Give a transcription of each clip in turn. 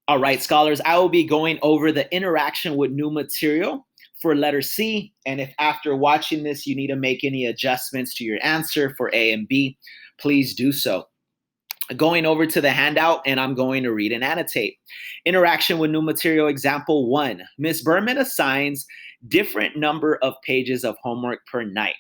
All right, scholars, I will be going over the interaction with new material for letter C. And if after watching this, you need to make any adjustments to your answer for A and B, please do so. Going over to the handout, and I'm going to read and annotate. Interaction with new material, example 1. Ms. Berman assigns different number of pages of homework per night.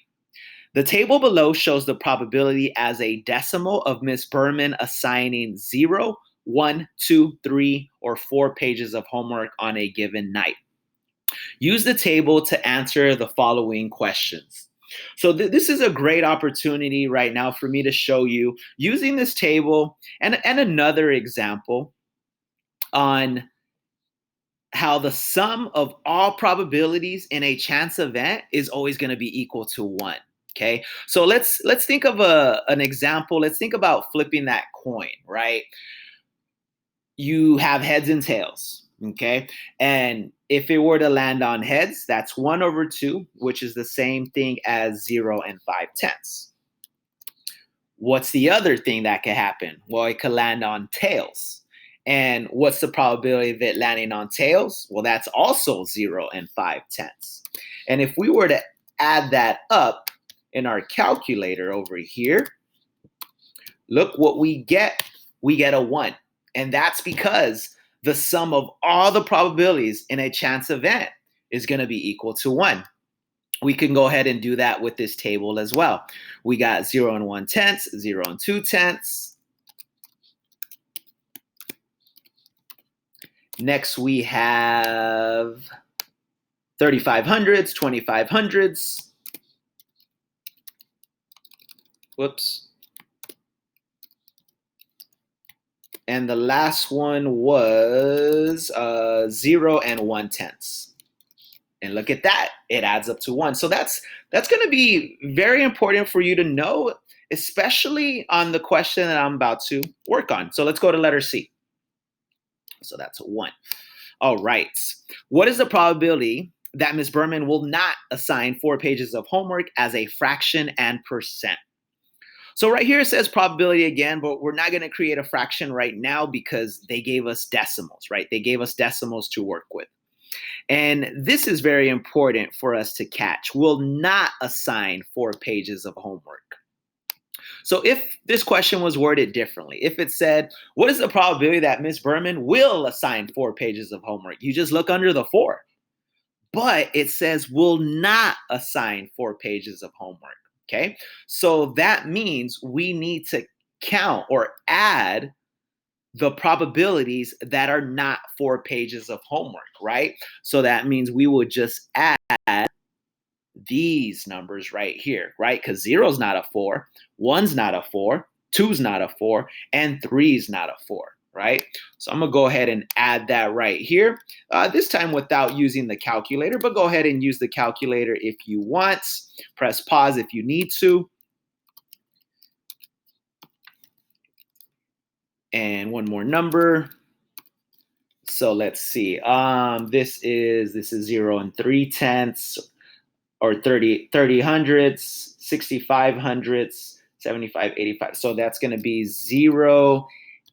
The table below shows the probability as a decimal of Ms. Berman assigning 0, 1, 2, 3, or 4 pages of homework on a given night. Use the table to answer the following questions. So this is a great opportunity right now for me to show you using this table and another example on how the sum of all probabilities in a chance event is always going to be equal to 1. Okay, so let's think of an example. Let's think about flipping that coin, right? You have heads and tails, okay? And if it were to land on heads, that's 1 over 2, which is the same thing as 0 and 5/10. What's the other thing that could happen? Well, it could land on tails. And what's the probability of it landing on tails? Well, that's also 0 and 5/10. And if we were to add that up in our calculator over here, look what we get. We get a 1. And that's because the sum of all the probabilities in a chance event is going to be equal to 1. We can go ahead and do that with this table as well. We got 0 and 1/10, 0 and 2/10. Next, we have 3500s, 2500s. Whoops. And the last one was 0 and 1/10. And look at that, it adds up to 1. So that's going to be very important for you to know, especially on the question that I'm about to work on. So let's go to letter C. So that's a 1. All right. What is the probability that Ms. Berman will not assign 4 pages of homework as a fraction and percent? So right here it says probability again, but we're not going to create a fraction right now because they gave us decimals, right? They gave us decimals to work with. And this is very important for us to catch. Will not assign 4 pages of homework. So if this question was worded differently, if it said, what is the probability that Ms. Berman will assign 4 pages of homework? You just look under the 4. But it says will not assign 4 pages of homework. Okay, so that means we need to count or add the probabilities that are not 4 pages of homework, right? So that means we will just add these numbers right here, right? Because 0 is not a 4, 1's not a 4, 2's not a 4, and 3's not a 4. Right? So I'm going to go ahead and add that right here, this time without using the calculator, but go ahead and use the calculator if you want. Press pause if you need to. And one more number. So let's see. This is 0 and 3/10, or 30 hundredths, 65 hundredths, 75, 85. So that's going to be 0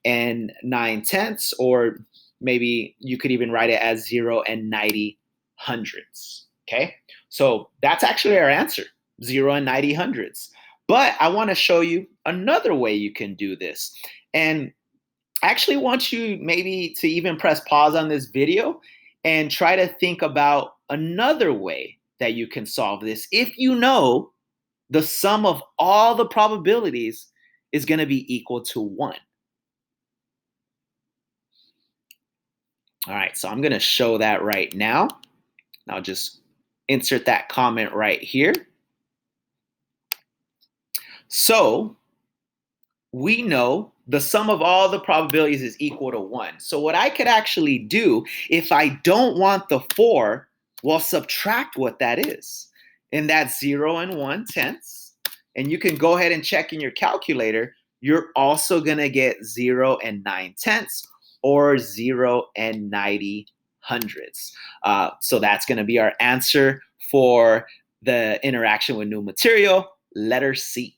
and 9/10, or maybe you could even write it as 0 and 90 hundredths. Okay, so that's actually our answer, 0 and 90 hundredths. But I want to show you another way you can do this. And I actually want you maybe to even press pause on this video and try to think about another way that you can solve this if you know the sum of all the probabilities is going to be equal to 1. All right, so I'm going to show that right now. I'll just insert that comment right here. So we know the sum of all the probabilities is equal to 1. So what I could actually do, if I don't want the 4, well, subtract what that is. And that's 0 and 1/10. And you can go ahead and check in your calculator. You're also going to get 0 and 9/10, or 0 and 90 hundredths. So that's going to be our answer for the interaction with new material, letter C.